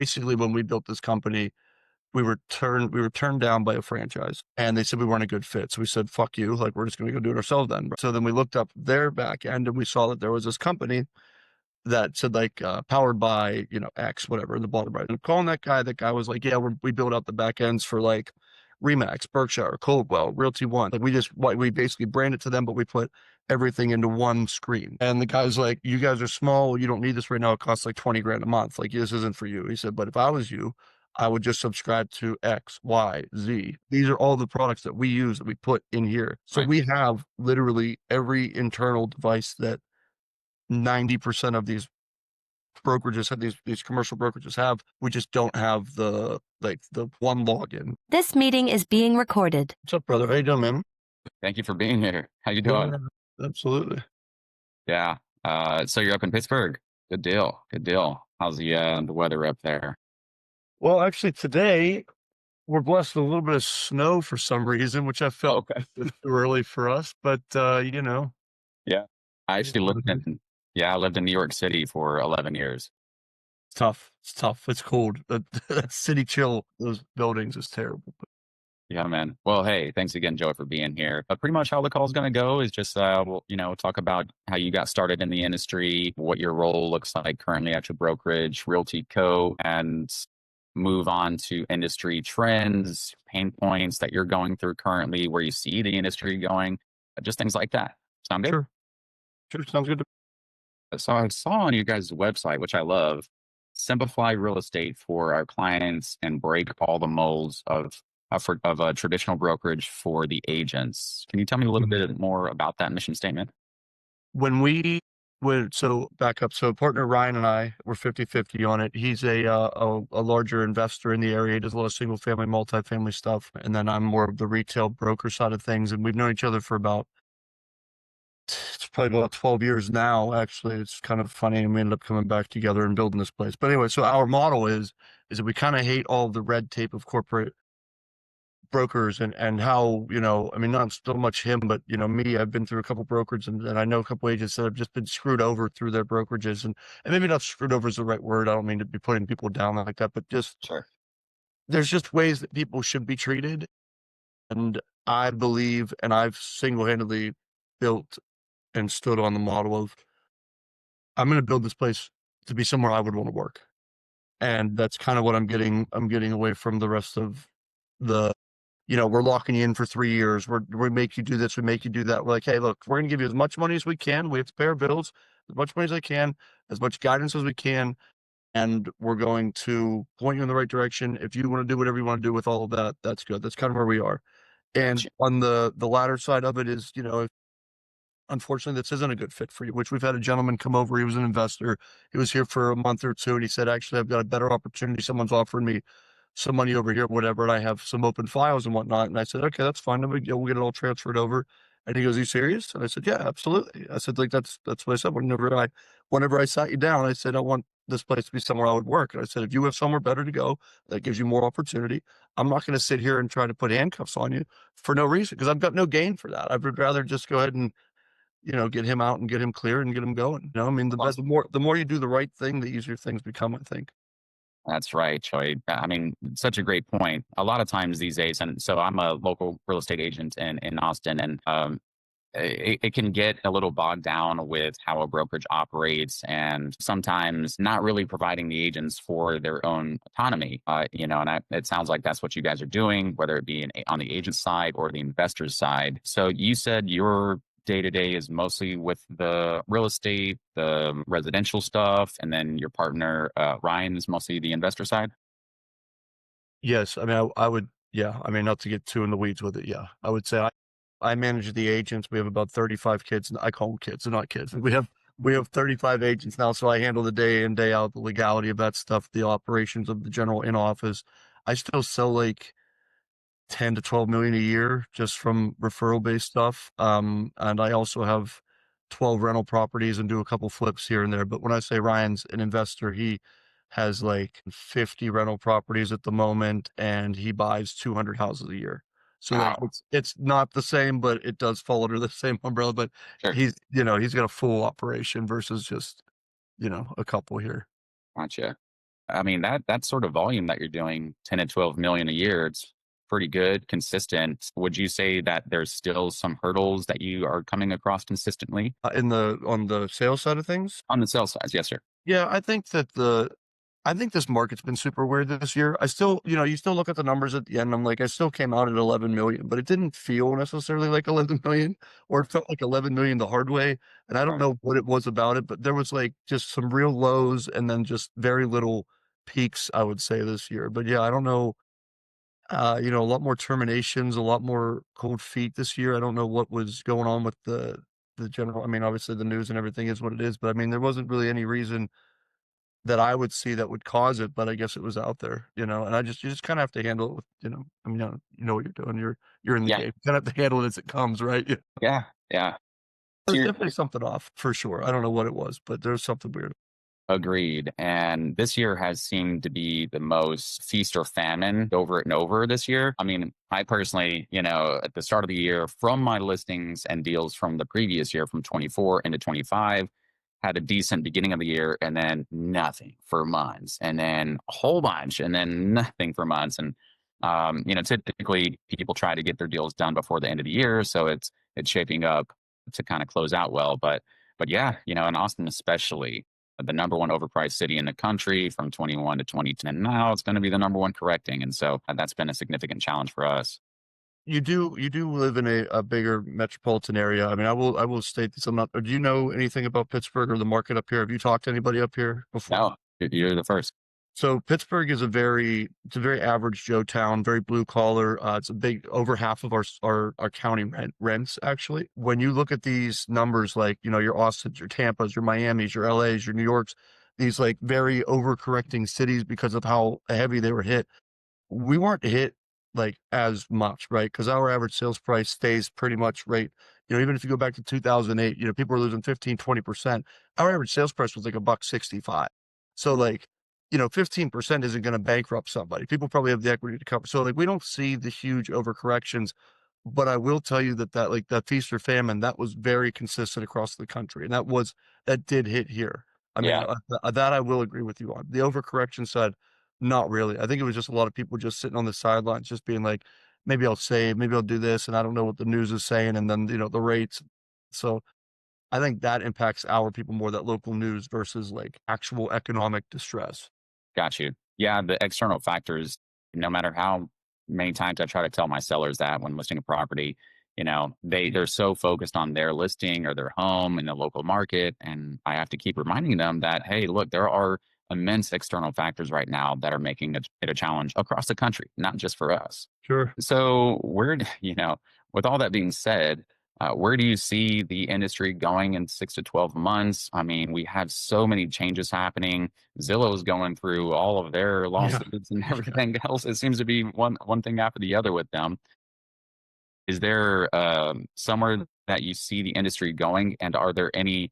Basically, when we built this company, we were turned down by a franchise, and they said we weren't a good fit. So we said, "Fuck you! Like we're just going to go do it ourselves then." So then we looked up their back end, and we saw that there was this company that said like powered by X whatever in the bottom right. And calling that guy was like, "Yeah, we build out the back ends for like Remax, Berkshire, Coldwell, Realty One. Like we basically brand it to them, but we put everything into one screen." And the guy's like, "You guys are small. You don't need this right now. It costs like 20 grand a month. Like this isn't for you." He said, "But if I was you, I would just subscribe to X, Y, Z. These are all the products that we use that we put in here. So Right. we have literally every internal device that 90% of these brokerages have, these commercial brokerages have. We just don't have the one login." This meeting is being recorded. What's up, brother? How you doing, man? Thank you for being here. How you Yeah, doing? absolutely. Yeah. So you're up in Pittsburgh. Good deal. Good deal. How's the weather up there? Well, actually, today we're blessed with a little bit of snow for some reason, which I felt Okay. was too early for us. But Yeah. I it is actually what lived it is. in yeah, I lived in New York City for 11 years. It's tough. It's tough. It's cold. That city chill, those buildings is terrible. But Yeah, man. Well, hey, thanks again, Joe, for being here. But pretty much how the call's going to go is just, we'll talk about how you got started in the industry, what your role looks like currently at your brokerage, Realty Co., and move on to industry trends, pain points that you're going through currently, where you see the industry going, just things like that. Sound good? sure, sure, sounds good. So I saw on you guys' website, which I love, simplify real estate for our clients and break all the molds of a traditional brokerage for the agents. Can you tell me a little Mhm. bit more about that mission statement? When we so back up. So partner Ryan and I were 50-50 on it. He's a larger investor in the area. He does a lot of single family, multifamily stuff. And then I'm more of the retail broker side of things. And we've known each other for it's probably about 12 years now. Actually, it's kind of funny. And we ended up coming back together and building this place. But anyway, so our model is that we kind of hate all the red tape of corporate brokers and how, I mean, not so much him, but me, I've been through a couple brokers and I know a couple agents that have just been screwed over through their brokerages and maybe not screwed over is the right word. I don't mean to be putting people down like that, but just Sure. there's just ways that people should be treated. And I believe, and I've single-handedly built and stood on the model of, I'm going to build this place to be somewhere I would want to work. And that's kind of what I'm getting away from the rest of the, we're locking you in for 3 years. We make you do this. We make you do that. We're like, hey, look, we're going to give you as much money as we can. We have to pay our bills, as much money as I can, as much guidance as we can. And we're going to point you in the right direction. If you want to do whatever you want to do with all of that, that's good. That's kind of where we are. And Gotcha. on the latter side of it is, unfortunately, this isn't a good fit for you, which we've had a gentleman come over. He was an investor. He was here for a month or two, and he said, actually, I've got a better opportunity. Someone's offering me some money over here, whatever, and I have some open files and whatnot. And I said, okay, that's fine. No big deal. We'll get it all transferred over. And he goes, are you serious? And I said, yeah, absolutely. I said, like, that's what I said. Whenever I sat you down, I said, I want this place to be somewhere I would work. And I said, if you have somewhere better to go that gives you more opportunity, I'm not going to sit here and try to put handcuffs on you for no reason because I've got no gain for that. I would rather just go ahead and get him out and get him clear and get him going. I mean, Well, the more you do the right thing, the easier things become, I think. that's right, Choi. I mean, such a great point. A lot of times these days, and so I'm a local real estate agent in Austin, and it can get a little bogged down with how a brokerage operates and sometimes not really providing the agents for their own autonomy. It sounds like that's what you guys are doing, whether it be on the agent side or the investor's side. So you said your day to day is mostly with the real estate, the residential stuff, and then your partner, Ryan, is mostly the investor side. Yes, I mean, I would, yeah. I mean, not to get too in the weeds with it. Yeah, I would say I manage the agents. We have about 35 kids, and I call them kids. They're not kids. We have 35 agents now, so I handle the day in day out, the legality of that stuff, the operations of the general in office. I still sell like 10 to 12 million a year just from referral based stuff. And I also have 12 rental properties and do a couple flips here and there. But when I say Ryan's an investor, he has like 50 rental properties at the moment and he buys 200 houses a year. So like Wow. it's not the same, but it does fall under the same umbrella. But Sure. he's got a full operation versus just, a couple here. Gotcha. I mean, that sort of volume that you're doing, 10 to 12 million a year, it's pretty good, consistent. Would you say that there's still some hurdles that you are coming across consistently On the sales side of things. on the sales side? Yes, sir. Yeah, I think this market's been super weird this year. I still, you still look at the numbers at the end. I'm like, I still came out at 11 million, but it didn't feel necessarily like 11 million, or it felt like 11 million the hard way. And I don't know what it was about it, but there was like just some real lows and then just very little peaks, I would say, this year. But yeah, I don't know. A lot more terminations, a lot more cold feet this year. I don't know what was going on with the general. I mean, obviously the news and everything is what it is, but I mean, there wasn't really any reason that I would see that would cause it, but I guess it was out there, and you just kind of have to handle it with, I mean, you know what you're doing. You're in the Yeah. game. You kind of have to handle it as it comes, right? Yeah. Yeah. Yeah. So There's you're definitely something off for sure. I don't know what it was, but there's something weird. agreed. And this year has seemed to be the most feast or famine over and over this year. I mean, I personally, at the start of the year, from my listings and deals from the previous year, from 24 into 25, had a decent beginning of the year and then nothing for months and then a whole bunch and then nothing for months. And, typically people try to get their deals done before the end of the year. So it's shaping up to kind of close out well. But yeah, in Austin, especially the number one overpriced city in the country from 21 to 2010. And now it's going to be the number one correcting. And so that's been a significant challenge for us. You do live in a bigger metropolitan area. I mean, I will state this. I'm not. Do you know anything about Pittsburgh or the market up here? Have you talked to anybody up here before? No, you're the first. So Pittsburgh is it's a very average Joe town, very blue collar. It's a big over half of our county rents actually. When you look at these numbers, like your Austins, your Tampas, your Miamis, your LAs, your New Yorks, these like very overcorrecting cities because of how heavy they were hit, we weren't hit like as much, right? Because our average sales price stays pretty much right. Even if you go back to 2008, people were losing 15, 20%. Our average sales price was like a buck 65. So like, 15% isn't going to bankrupt somebody. People probably have the equity to cover. So like, we don't see the huge overcorrections, but I will tell you that like that feast or famine, that was very consistent across the country. And that did hit here. I mean, Yeah. that I will agree with you on. The overcorrection side, not really. I think it was just a lot of people just sitting on the sidelines, just being like, maybe I'll save, maybe I'll do this. And I don't know what the news is saying. And then, the rates. So I think that impacts our people more, that local news versus like actual economic distress. Got you. Yeah, the external factors, no matter how many times I try to tell my sellers that when listing a property, they're so focused on their listing or their home in the local market. And I have to keep reminding them that, hey, look, there are immense external factors right now that are making it a challenge across the country, not just for us. Sure. So with all that being said, where do you see the industry going in 6 to 12 months? I mean, we have so many changes happening. Zillow's going through all of their Yeah. lawsuits and everything else. It seems to be one thing after the other with them. Is there somewhere that you see the industry going, and are there any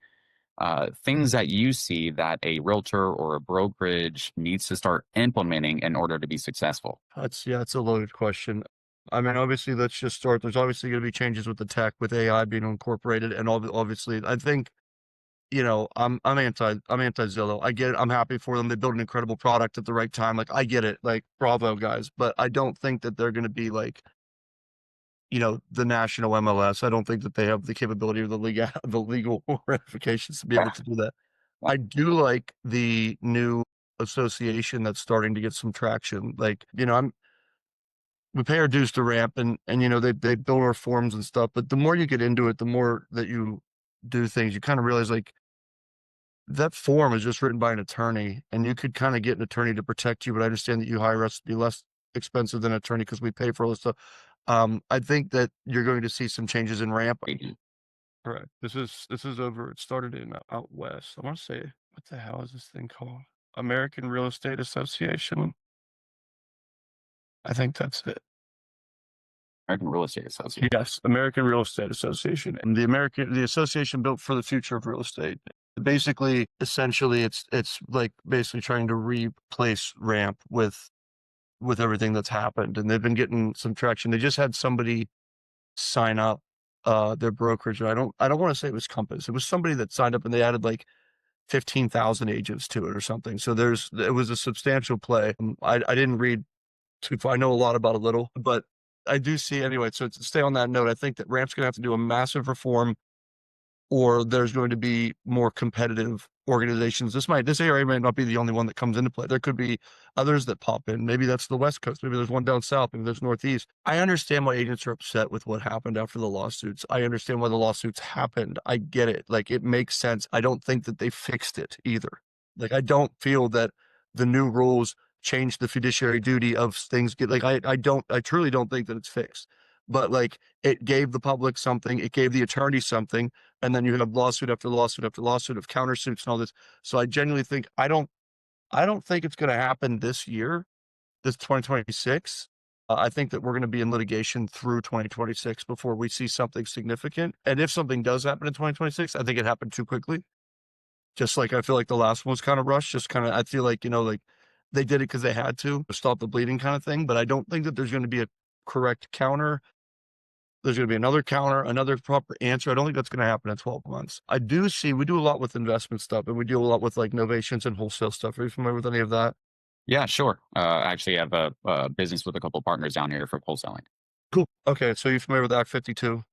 things that you see that a realtor or a brokerage needs to start implementing in order to be successful? It's a loaded question. I mean, obviously, let's just start. There's obviously going to be changes with the tech, with AI being incorporated, and obviously, I think I'm anti Zillow. I get it. I'm happy for them. They built an incredible product at the right time. Like I get it. Like bravo, guys. But I don't think that they're going to be like the national MLS. I don't think that they have the capability or the legal ramifications to be able Yeah. to do that. I do like the new association that's starting to get some traction. Like, we pay our dues to ramp, and they build our forms and stuff, but the more you get into it, the more that you do things, you kind of realize like that form is just written by an attorney, and you could kind of get an attorney to protect you, but I understand that you hire us to be less expensive than an attorney because we pay for all this stuff. I think that you're going to see some changes in ramp. Correct. This is over. It started in out west. I want to say, what the hell is this thing called? American Real Estate Association. I think that's it. American Real Estate Association. Yes, American Real Estate Association, and the association built for the future of real estate. Basically, essentially, it's like basically trying to replace Ramp with everything that's happened, and they've been getting some traction. They just had somebody sign up their brokerage, and I don't want to say it was Compass. It was somebody that signed up, and they added like 15,000 agents to it or something. So it was a substantial play. I didn't read too far. I know a lot about a little, but I do see anyway. So to stay on that note, I think that Ramp's going to have to do a massive reform, or there's going to be more competitive organizations. This area might not be the only one that comes into play. There could be others that pop in. Maybe that's the West Coast. Maybe there's one down south. Maybe there's Northeast. I understand why agents are upset with what happened after the lawsuits. I understand why the lawsuits happened. I get it. Like, it makes sense. I don't think that they fixed it either. Like, I don't feel that the new rules change the fiduciary duty of things. I truly don't think that it's fixed. But like, it gave the public something. It gave the attorney something. And then you have lawsuit after lawsuit after lawsuit of countersuits and all this. So I genuinely think I don't think it's going to happen this year, this 2026. I think that we're going to be in litigation through 2026 before we see something significant. And if something does happen in 2026, I think it happened too quickly. Just like I feel like the last one was kind of rushed. Just kind of, I feel like, like they did it because they had to stop the bleeding kind of thing. But I don't think that there's going to be a correct counter. There's going to be another counter, another proper answer. I don't think that's going to happen in 12 months. We do a lot with investment stuff, and we do a lot with like novations and wholesale stuff. Are you familiar with any of that? Yeah, sure. Actually, I have a business with a couple partners down here for wholesaling. Cool. Okay. So you're familiar with Act 52?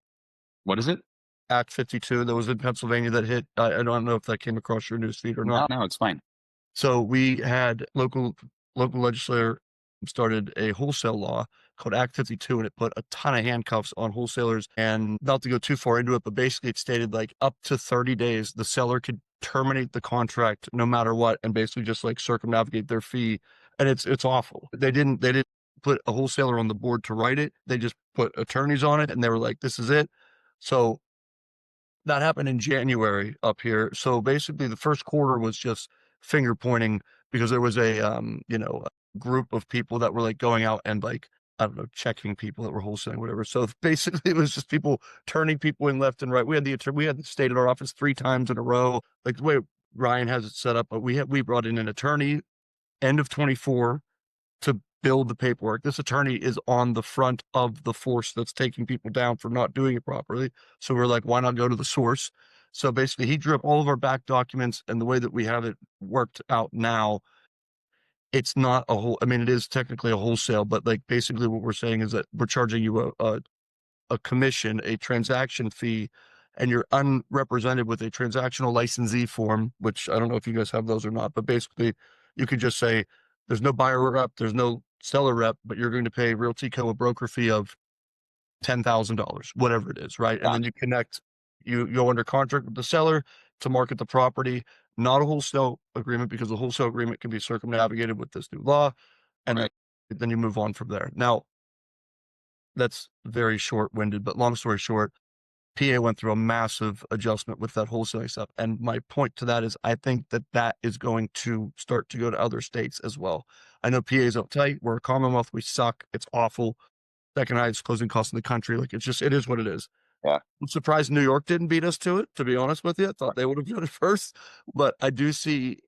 What is it? Act 52 that was in Pennsylvania that hit. I don't know if that came across your newsfeed or not. No, explain. So we had local legislator started a wholesale law called Act 52, and it put a ton of handcuffs on wholesalers. And not to go too far into it, but basically it stated like up to 30 days, the seller could terminate the contract no matter what, and basically just like circumnavigate their fee. And it's awful. They didn't put a wholesaler on the board to write it. They just put attorneys on it, and they were like, this is it. So that happened in January up here. So basically the first quarter was just finger pointing because there was a group of people that were like going out and like, I don't know, checking people that were wholesaling, whatever. So basically it was just people turning people in left and right. We had the state at our office 3 times in a row, like the way Ryan has it set up, but we brought in an attorney end of 24 to build the paperwork. This attorney is on the front of the force that's taking people down for not doing it properly. So we're like, why not go to the source? So basically he drew up all of our back documents, and the way that we have it worked out now, it's not a whole, I mean, it is technically a wholesale, but like basically what we're saying is that we're charging you a commission, a transaction fee, and you're unrepresented with a transactional licensee form, which I don't know if you guys have those or not, but basically you could just say there's no buyer rep, there's no seller rep, but you're going to pay Realty Co. a broker fee of $10,000, whatever it is, right? Yeah. And then you go under contract with the seller to market the property, not a wholesale agreement, because the wholesale agreement can be circumnavigated with this new law. And Right. then you move on from there. Now, that's very short-winded, but long story short, PA went through a massive adjustment with that wholesaling stuff. And my point to that is I think that is going to start to go to other states as well. I know PA is uptight. We're a Commonwealth. We suck. It's awful. Second highest closing costs in the country. Like, it is what it is. Yeah. I'm surprised New York didn't beat us to it, to be honest with you. I thought they would have done it first. But I do see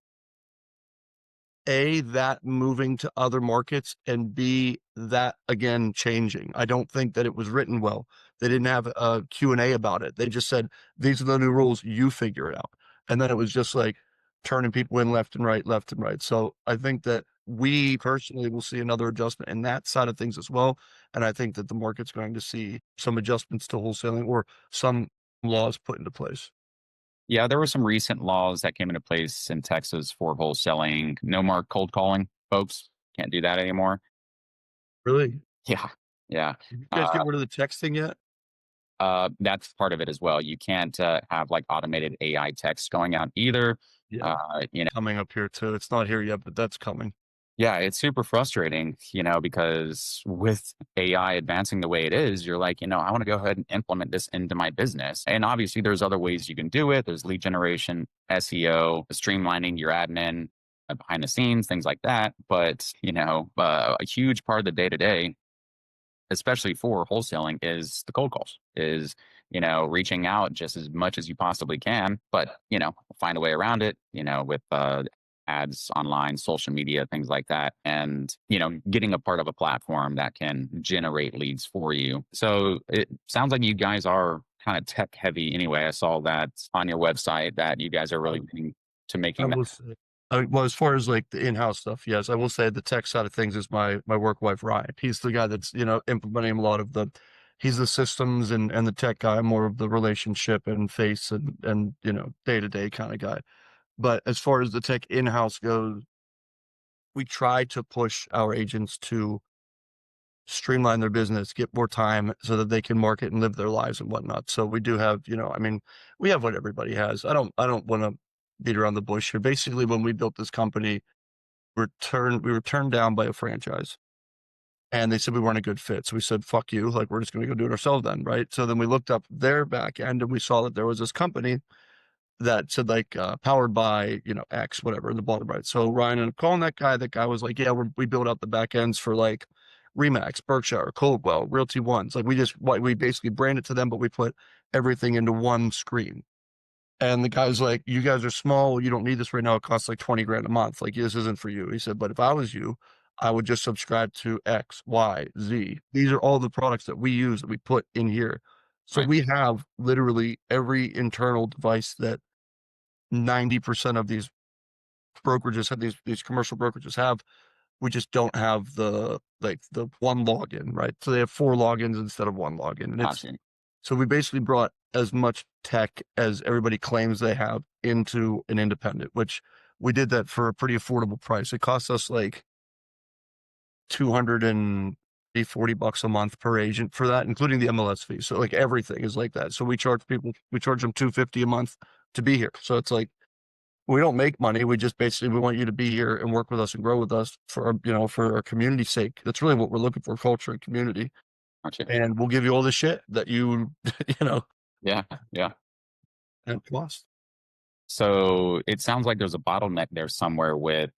A, that moving to other markets, and B, that again changing. I don't think that it was written well. They didn't have a Q&A about it. They just said, these are the new rules, you figure it out. And then it was just like turning people in left and right, left and right. So I think that we personally will see another adjustment in that side of things as well. And I think that the market's going to see some adjustments to wholesaling or some laws put into place. Yeah, there were some recent laws that came into place in Texas for wholesaling. No more cold calling, folks. Can't do that anymore. Really? Yeah. Yeah. Did you guys get rid of the texting yet? That's part of it as well. You can't have like automated AI text going out either. Yeah. Coming up here too. It's not here yet, but that's coming. Yeah, it's super frustrating, because with AI advancing the way it is, you're like, I want to go ahead and implement this into my business. And obviously there's other ways you can do it. There's lead generation, SEO, streamlining your admin behind the scenes, things like that. But, a huge part of the day to day, especially for wholesaling, is the cold calls, is, reaching out just as much as you possibly can, but, find a way around it, with ads online, social media, things like that. And, getting a part of a platform that can generate leads for you. So it sounds like you guys are kind of tech heavy anyway. I saw that on your website that you guys are really being to I making that? will say, well, as far as like the in-house stuff, yes, I will say the tech side of things is my work wife Ryan. He's the guy that's implementing a lot of the. He's the systems and the tech guy. I'm more of the relationship and face and day to day kind of guy. But as far as the tech in-house goes, we try to push our agents to streamline their business, get more time so that they can market and live their lives and whatnot. So we do have, I mean, we have what everybody has. I don't want to beat around the bush here. Basically, when we built this company, we were turned down by a franchise and they said we weren't a good fit. So we said, fuck you. Like, we're just going to go do it ourselves then. Right. So then we looked up their back end and we saw that there was this company that said like powered by X whatever in the bottom right. So Ryan and calling that guy was like, yeah, we build out the back ends for like Remax, Berkshire, Coldwell, Realty Ones. Like we basically brand it to them, but we put everything into one screen. And the guy's like, you guys are small, you don't need this right now. It costs like 20 grand a month. Like, this isn't for you. He said, but if I was you, I would just subscribe to X, Y, Z. These are all the products that we use that we put in here. So Right. we have literally every internal device that 90% of these brokerages have, these commercial brokerages have. We just don't have the one login, right? So they have 4 logins instead of 1 login. And Gotcha. so we basically brought as much tech as everybody claims they have into an independent, which we did that for a pretty affordable price. It cost us like 240 bucks a month per agent for that, including the MLS fee. So like everything is like that. So we charge them 250 a month to be here. So it's like, we don't make money. We just basically, we want you to be here and work with us and grow with us for our community's sake. That's really what we're looking for, culture and community. Gotcha. And we'll give you all the shit that you, Yeah. Yeah. and plus. So it sounds like there's a bottleneck there somewhere with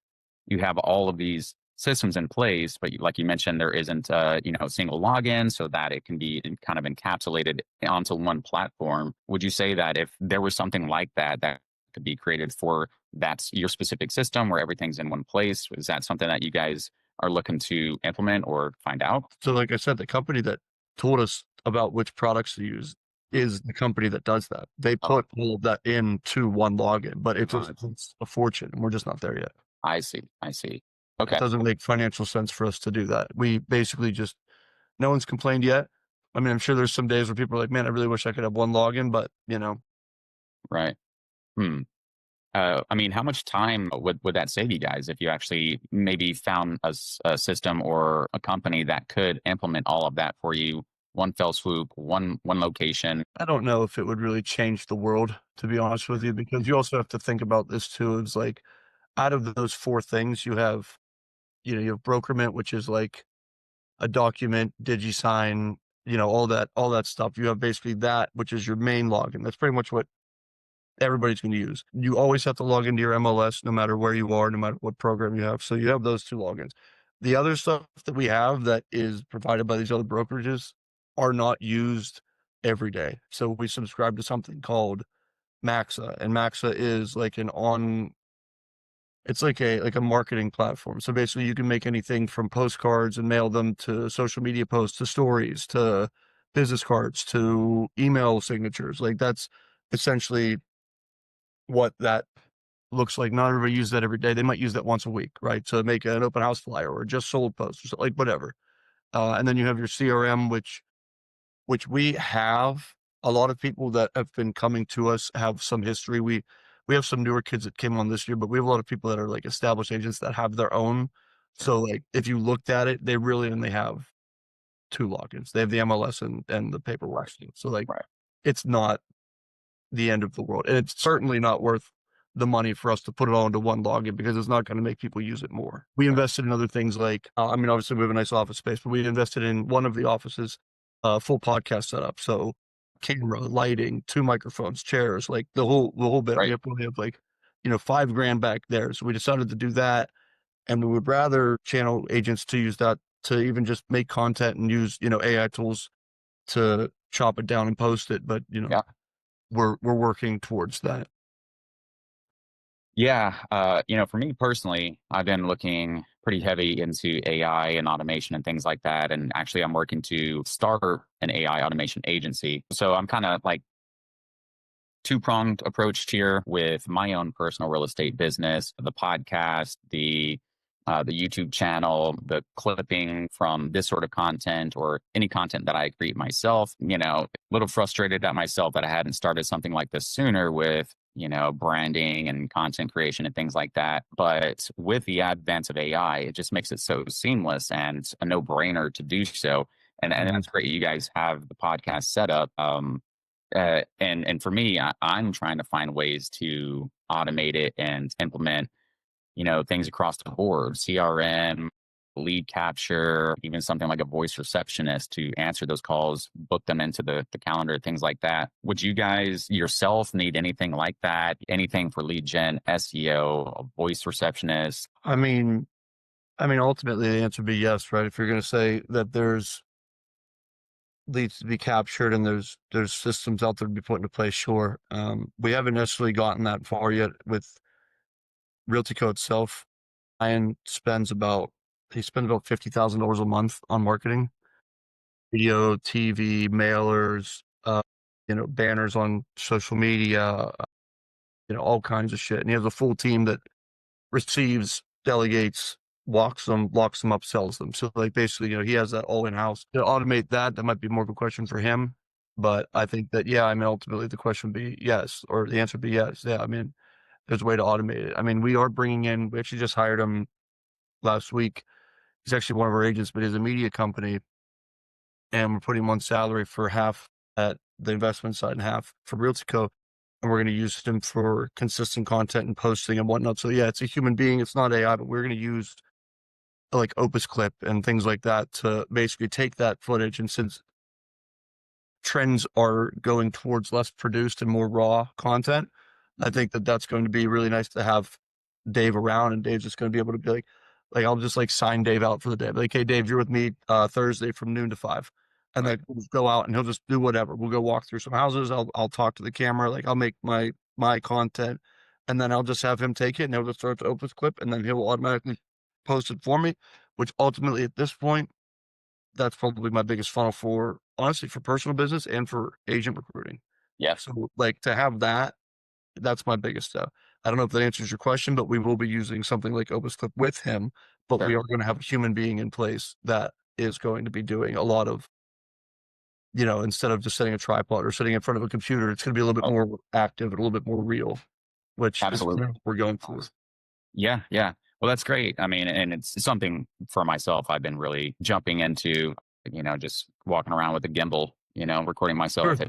you have all of these systems in place, but like you mentioned, there isn't a single login so that it can be kind of encapsulated onto one platform. Would you say that if there was something like that that could be created for that's your specific system where everything's in one place, is that something that you guys are looking to implement or find out? So like I said, the company that told us about which products to use is the company that does that. They Oh, put all of that into one login, but right. it's a fortune and we're just not there yet. I see. I see. It Okay. doesn't make financial sense for us to do that. We basically just, no one's complained yet. I mean, I'm sure there's some days where people are like, man, I really wish I could have one login, but Right. Hmm. I mean, how much time would that save you guys if you actually maybe found a system or a company that could implement all of that for you, one fell swoop, one location? I don't know if it would really change the world, to be honest with you, because you also have to think about this too. It's like out of those 4 things, you have Brokerment, which is like a document, DigiSign, all that stuff. You have basically that, which is your main login. That's pretty much what everybody's going to use. You always have to log into your MLS, no matter where you are, no matter what program you have. So you have those 2 logins. The other stuff that we have that is provided by these other brokerages are not used every day. So we subscribe to something called Maxa, and Maxa is like it's like a marketing platform. So basically you can make anything from postcards and mail them to social media posts, to stories, to business cards, to email signatures. Like that's essentially what that looks like. Not everybody uses that every day. They might use that once a week, right? To make an open house flyer or just sold post or something, like whatever. And then you have your CRM, which we have. A lot of people that have been coming to us have some history. We have some newer kids that came on this year, but we have a lot of people that are like established agents that have their own. So like if you looked at it, they really only have 2 logins. They have the MLS and the paperwork. So like Right. it's not the end of the world. And it's certainly not worth the money for us to put it all into one login because it's not going to make people use it more. We invested in other things like, I mean, obviously we have a nice office space, but we invested in one of the offices, full podcast setup. So camera, lighting, 2 microphones, chairs, like the whole bit. We Right. have probably have like, $5,000 back there. So we decided to do that. And we would rather channel agents to use that to even just make content and use, AI tools to chop it down and post it. But, Yeah. we're working towards that. Yeah. For me personally, I've been looking pretty heavy into AI and automation and things like that. And actually, I'm working to start an AI automation agency. So I'm kind of like two-pronged approach here with my own personal real estate business, the podcast, the YouTube channel, the clipping from this sort of content or any content that I create myself. A little frustrated at myself that I hadn't started something like this sooner with branding and content creation and things like that. But with the advance of AI, it just makes it so seamless and a no-brainer to do so. And Mhm. that's great. You guys have the podcast set up. And for me, I'm trying to find ways to automate it and implement, things across the board, CRM, lead capture, even something like a voice receptionist to answer those calls, book them into the calendar, things like that. Would you guys yourself need anything like that? Anything for lead gen, SEO, a voice receptionist? Ultimately the answer would be yes, right? If you're going to say that there's leads to be captured and there's systems out there to be put into place, sure. We haven't necessarily gotten that far yet with Realty Co itself. Ryan spends about he spends about $50,000 a month on marketing, video, TV, mailers, banners on social media, all kinds of shit. And he has a full team that receives, delegates, locks them up, sells them. So like basically, he has that all in house. To automate that might be more of a question for him. But I think that ultimately the question would be yes, or the answer would be yes. Yeah, there's a way to automate it. We are bringing in. We actually just hired him last week. He's actually one of our agents, but he's a media company, and we're putting him on salary for half at the investment side and half for Realty Co. And we're going to use him for consistent content and posting and whatnot. So yeah, it's a human being. It's not AI, but we're going to use like Opus Clip and things like that to basically take that footage. And since trends are going towards less produced and more raw content, I think that that's going to be really nice to have Dave around, and Dave's just going to be able to be like I'll just like sign Dave out for the day. Like, hey, Dave, you're with me Thursday from noon to 5, and Right. like we'll just go out and he'll just do whatever. We'll go walk through some houses. I'll talk to the camera. Like I'll make my content, and then I'll just have him take it and he'll just start to Opus Clip, and then he'll automatically post it for me. Which ultimately, at this point, that's probably my biggest funnel for honestly for personal business and for agent recruiting. Yeah, So like to have that, that's my biggest stuff. I don't know if that answers your question, but we will be using something like Opus Clip with him, but we sure. are going to have a human being in place that is going to be doing a lot of, instead of just setting a tripod or sitting in front of a computer, it's going to be a little bit Oh, more active and a little bit more real, which is absolutely. what we're going for. Yeah, yeah. Well, that's great. And it's something for myself I've been really jumping into, just walking around with a gimbal, recording Sure. myself.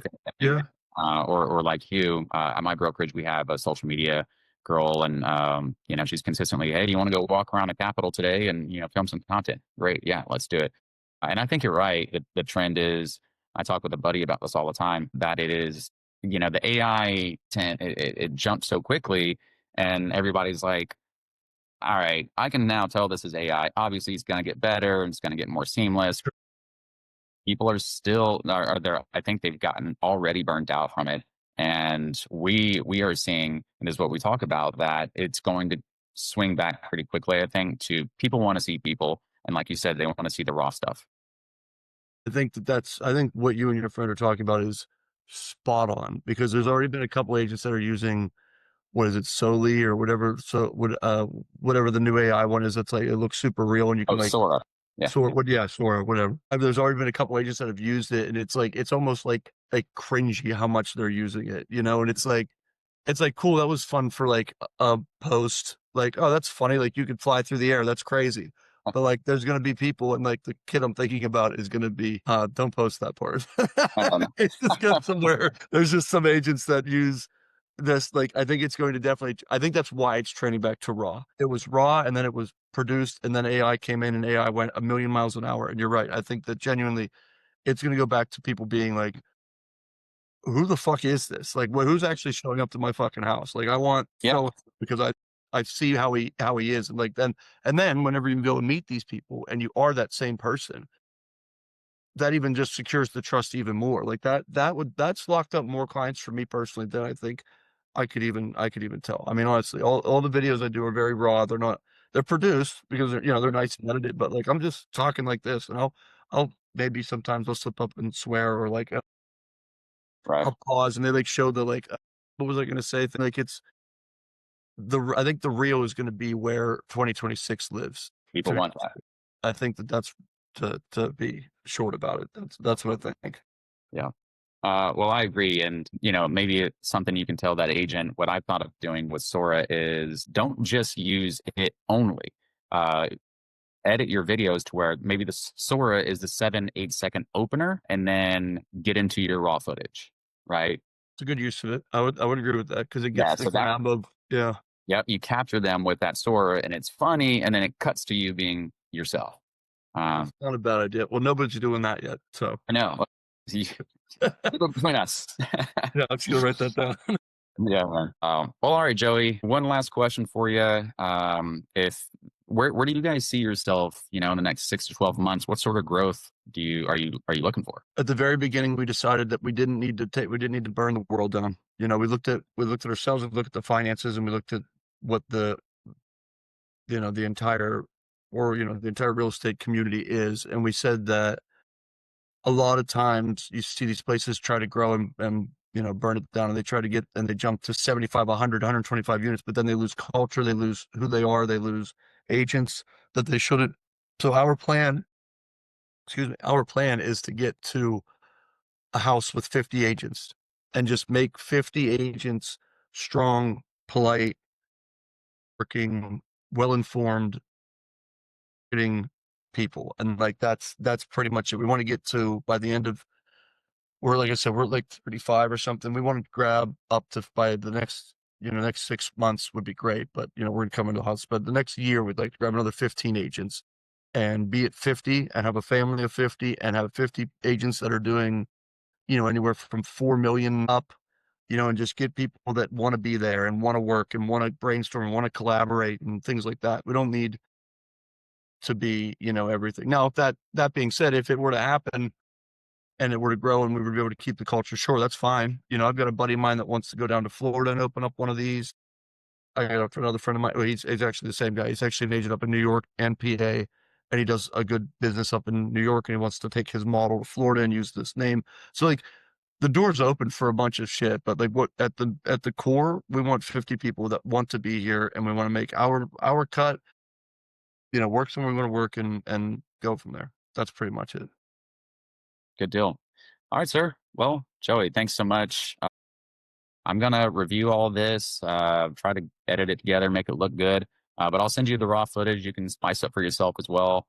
Yeah. Or like you, at my brokerage, we have a social media girl and, she's consistently, hey, do you want to go walk around the Capitol today and, film some content? Great. Yeah, let's do it. And I think you're right. The trend is, I talk with a buddy about this all the time, that it is, the AI, it jumped so quickly and everybody's like, all right, I can now tell this is AI. Obviously, it's going to get better and it's going to get more seamless. People are still are there. I think they've gotten already burnt out from it, and we are seeing, and this is what we talk about, that it's going to swing back pretty quickly. I think to people want to see people, and like you said, they want to see the raw stuff. I think what you and your friend are talking about is spot on, because there's already been a couple agents that are using, what is it, Soli or whatever. So whatever the new AI one is, that's like, it looks super real and you can Oh, like Sora, yeah, Sora, whatever. There's already been a couple agents that have used it, and it's like, it's almost like cringy how much they're using it, and it's like, cool, that was fun for like a post. Like, oh, that's funny. Like you could fly through the air. That's crazy. But like, there's gonna be people, and like the kid I'm thinking about is gonna be, don't post that part. I don't It's just go somewhere. There's just some agents that use this. Like, I think it's going to definitely. I think that's why it's trending back to raw. It was raw, and then it was produced, and then AI came in, and AI went a million miles an hour. And you're right. I think that genuinely, it's gonna go back to people being like, who the fuck is this? Like, who's actually showing up to my fucking house? Like, I want yeah, so, because I see how he is, and like then whenever you go and meet these people, and you are that same person, that even just secures the trust even more. Like that's locked up more clients for me personally than I think I could even tell. Honestly, all the videos I do are very raw. They're produced because they're nice and edited, but like I'm just talking like this, and I'll maybe sometimes I'll slip up and swear, or like right, I'll pause and they like show the like what was I going to say? Like I think the real is going to be where 2026 lives. People To- want that. I think that's to be short about it. That's what I think. Yeah. Well, I agree. And, maybe it's something you can tell that agent. What I've thought of doing with Sora is don't just use it only. Uh, Edit your videos to where maybe the Sora is the 7-8 second opener and then get into your raw footage. Right. It's a good use of it. I would agree with that because it Yeah. gets the So that, grab of yeah. yep, you capture them with that Sora and it's funny. And then it cuts to you being yourself. It's not a bad idea. Well, nobody's doing that yet, so I know. Between us. yeah, I'm just gonna write that down. Yeah, man. Well, all right, Joey. One last question for you. If where do you guys see yourself? In the next 6 to 12 months, what sort of growth are you looking for? At the very beginning, we decided that we didn't need to burn the world down. We looked at ourselves, we looked at the finances, and we looked at what the entire the entire real estate community is, and we said that a lot of times you see these places try to grow and burn it down, and they jump to 75, 100, 125 units, but then they lose culture, they lose who they are, they lose agents that they shouldn't. So our plan is to get to a house with 50 agents and just make 50 agents strong, polite, working, well-informed, getting people. And like, that's pretty much it. We want to get to, by the end of, like I said, we're like 35 or something. We want to grab up to, by the next 6 months would be great, but we're going to come into the house, but the next year we'd like to grab another 15 agents and be at 50 and have a family of 50 and have 50 agents that are doing, anywhere from 4 million up, and just get people that want to be there and want to work and want to brainstorm and want to collaborate and things like that. We don't need to be, everything. Now, if that being said, if it were to happen and it were to grow and we were able to keep the culture, sure, that's fine. I've got a buddy of mine that wants to go down to Florida and open up one of these. I got another friend of mine. Well, he's actually the same guy. He's actually an agent up in New York and PA, and he does a good business up in New York, and he wants to take his model to Florida and use this name. So like, the door's open for a bunch of shit, but like, what at the core, we want 50 people that want to be here, and we want to make our cut, work somewhere we want to work and go from there. That's pretty much it. Good deal. All right, sir. Well, Joey, thanks so much. I'm gonna review all this, try to edit it together, make it look good. But I'll send you the raw footage. You can spice up for yourself as well.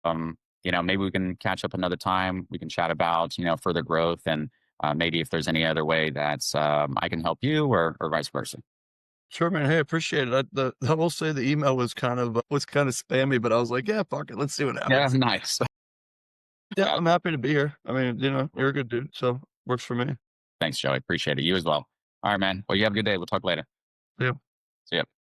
Maybe we can catch up another time. We can chat about, further growth and maybe if there's any other way that I can help you or vice versa. Sure, man. Hey, appreciate it. I will say the email was kind of spammy, but I was like, yeah, fuck it. Let's see what Yeah, happens. nice. Yeah, I'm happy to be here. I mean, you're a good dude, so works for me. Thanks, Joey. Appreciate it. You as well. All right, man. Well, you have a good day. We'll talk later. Yeah. See ya.